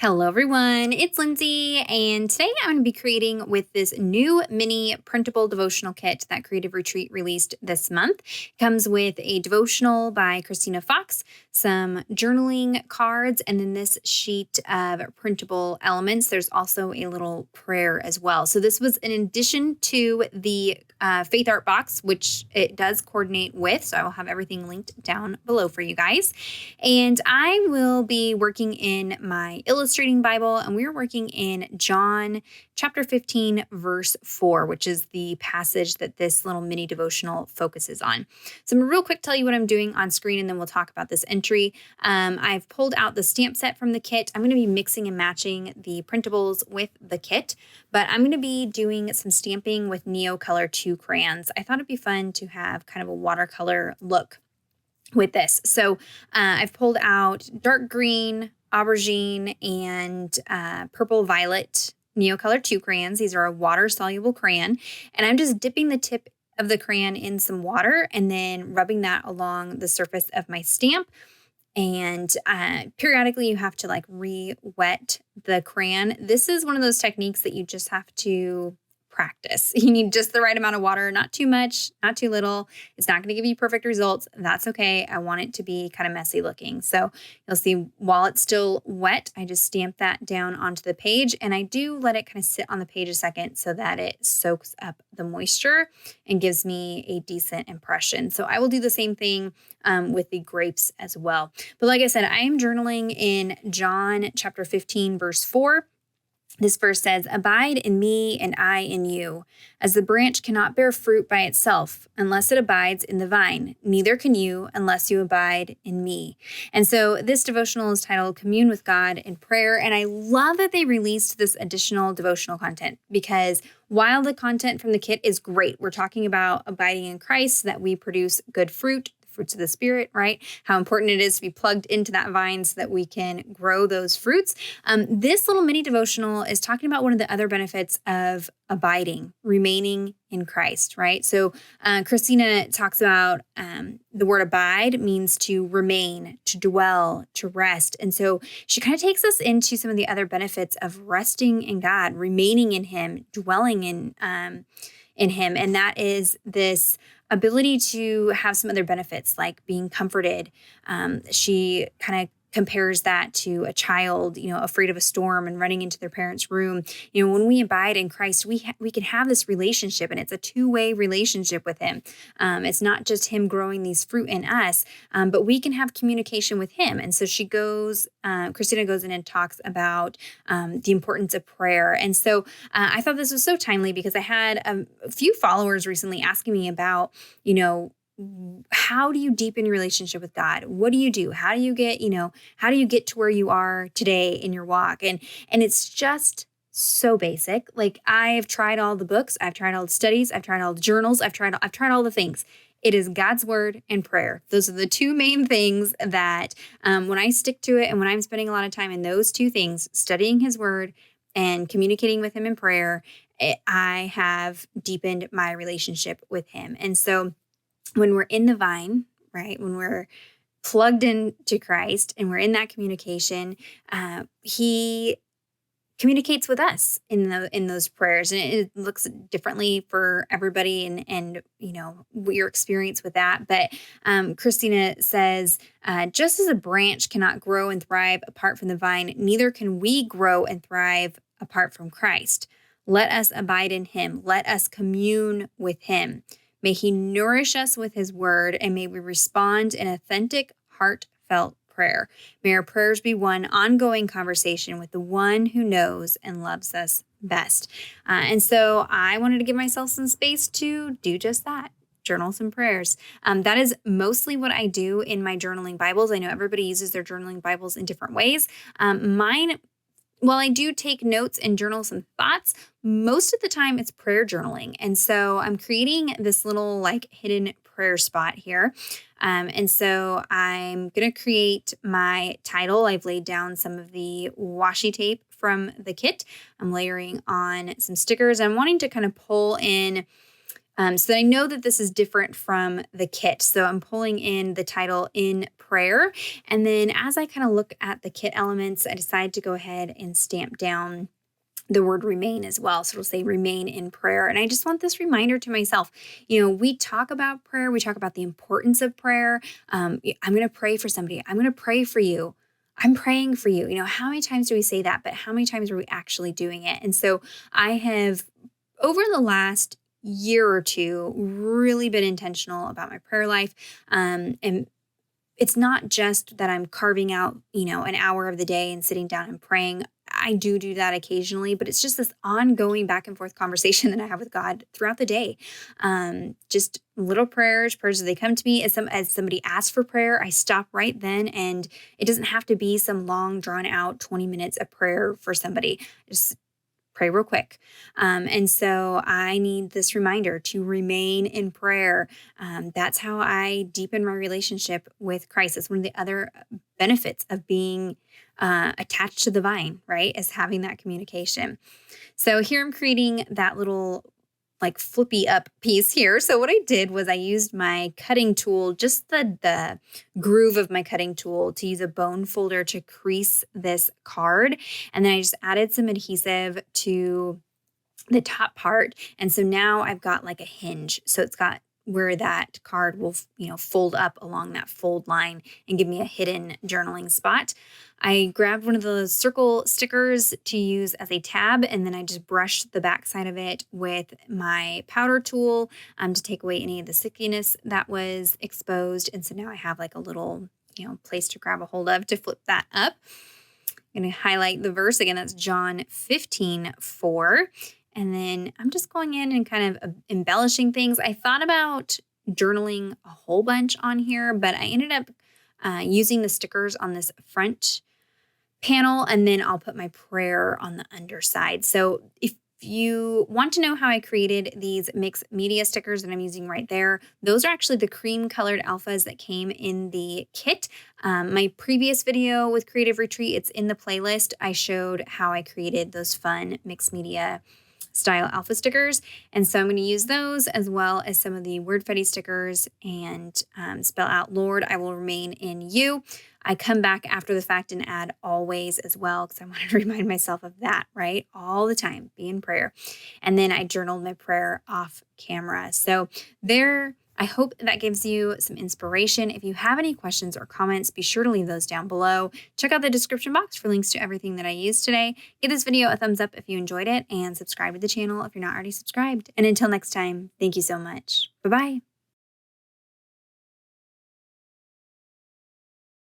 Hello, everyone. It's Lindsay, and today I'm going to be creating with this new mini printable devotional kit that Creative Retreat released this month. It comes with a devotional by Christina Fox, some journaling cards, and then this sheet of printable elements. There's also a little prayer as well. So this was in addition to the Faith Art box, which it does coordinate with. So I will have everything linked down below for you guys. And I will be working in my illustrating Bible, and we're working in John chapter 15, verse 4, which is the passage that this little mini devotional focuses on. So I'm going to real quick tell you what I'm doing on screen, and then we'll talk about this entry. I've pulled out the stamp set from the kit. I'm going to be mixing and matching the printables with the kit, but I'm going to be doing some stamping with Neocolor 2 crayons. I thought it'd be fun to have kind of a watercolor look with this. So I've pulled out dark green, aubergine, and purple violet Neocolor 2 crayons. These are a water-soluble crayon. And I'm just dipping the tip of the crayon in some water and then rubbing that along the surface of my stamp. And periodically you have to like re-wet the crayon. This is one of those techniques that you just have to practice. You need just the right amount of water, not too much, not too little. It's not going to give you perfect results. That's okay. I want it to be kind of messy looking. So you'll see while it's still wet, I just stamp that down onto the page, and I do let it kind of sit on the page a second so that it soaks up the moisture and gives me a decent impression. So I will do the same thing with the grapes as well. But like I said, I am journaling in John chapter 15, verse 4. This verse says, "Abide in me and I in you. As the branch cannot bear fruit by itself unless it abides in the vine, neither can you unless you abide in me." And so this devotional is titled Commune with God in Prayer. And I love that they released this additional devotional content because while the content from the kit is great, we're talking about abiding in Christ so that we produce good fruits of the Spirit, right? How important it is to be plugged into that vine so that we can grow those fruits. This little mini devotional is talking about one of the other benefits of abiding, remaining in Christ, right? So Christina talks about the word abide means to remain, to dwell, to rest. And so she kind of takes us into some of the other benefits of resting in God, remaining in Him, dwelling in Him. And that is this ability to have some other benefits like being comforted. She kind of compares that to a child, afraid of a storm and running into their parents' room. When we abide in Christ, we can have this relationship, and it's a two-way relationship with Him. It's not just Him growing these fruit in us, but we can have communication with Him. And so Christina goes in and talks about the importance of prayer. And so I thought this was so timely because I had a few followers recently asking me about, how do you deepen your relationship with God? What do you do? How do you get to where you are today in your walk? And it's just so basic. Like I've tried all the books, I've tried all the studies, I've tried all the journals, I've tried all the things. It is God's word and prayer. Those are the two main things that when I stick to it and when I'm spending a lot of time in those two things, studying His word and communicating with Him in prayer, I have deepened my relationship with Him. And so when we're in the vine, right, when we're plugged into Christ and we're in that communication, He communicates with us in those prayers. And it looks differently for everybody and your experience with that. But Christina says, just as a branch cannot grow and thrive apart from the vine, neither can we grow and thrive apart from Christ. Let us abide in Him. Let us commune with Him. May He nourish us with His word, and may we respond in authentic, heartfelt prayer. May our prayers be one ongoing conversation with the one who knows and loves us best. And so I wanted to give myself some space to do just that. Journal some prayers. That is mostly what I do in my journaling Bibles. I know everybody uses their journaling Bibles in different ways. While I do take notes and journal some thoughts, most of the time it's prayer journaling. And so I'm creating this little hidden prayer spot here. And so I'm going to create my title. I've laid down some of the washi tape from the kit. I'm layering on some stickers. I'm wanting to kind of pull in so that I know that this is different from the kit. So I'm pulling in the title In Prayer. And then as I kind of look at the kit elements, I decide to go ahead and stamp down the word remain as well. So it'll say remain in prayer. And I just want this reminder to myself. We talk about prayer. We talk about the importance of prayer. I'm going to pray for somebody. I'm going to pray for you. I'm praying for you. How many times do we say that? But how many times are we actually doing it? And so I have, over the last year or two, really been intentional about my prayer life. And it's not just that I'm carving out, an hour of the day and sitting down and praying. I do that occasionally, but it's just this ongoing back and forth conversation that I have with God throughout the day. Just little prayers as they come to me. As somebody asks for prayer, I stop right then, and it doesn't have to be some long, drawn out 20 minutes of prayer for somebody. Just pray real quick. And so I need this reminder to remain in prayer. That's how I deepen my relationship with Christ. It's one of the other benefits of being attached to the vine, right? Is having that communication. So here I'm creating that little flippy up piece here. So what I did was I used my cutting tool, just the groove of my cutting tool, to use a bone folder to crease this card. And then I just added some adhesive to the top part. And so now I've got like a hinge. So it's got where that card will, fold up along that fold line and give me a hidden journaling spot. I grabbed one of those circle stickers to use as a tab, and then I just brushed the back side of it with my powder tool to take away any of the stickiness that was exposed. And so now I have like a little, place to grab a hold of to flip that up. I'm going to highlight the verse again. That's John 15:4. And then I'm just going in and kind of embellishing things. I thought about journaling a whole bunch on here, but I ended up using the stickers on this front panel, and then I'll put my prayer on the underside. So if you want to know how I created these mixed media stickers that I'm using right there, those are actually the cream colored alphas that came in the kit. My previous video with Creative Retreat, it's in the playlist. I showed how I created those fun mixed media style alpha stickers. And so I'm going to use those as well as some of the word fetty stickers and spell out, Lord, I will remain in you. I come back after the fact and add always as well, because I want to remind myself of that, right? All the time, be in prayer. And then I journaled my prayer off camera. So there, I hope that gives you some inspiration. If you have any questions or comments, be sure to leave those down below. Check out the description box for links to everything that I used today. Give this video a thumbs up if you enjoyed it, and subscribe to the channel if you're not already subscribed. And until next time, thank you so much. Bye-bye.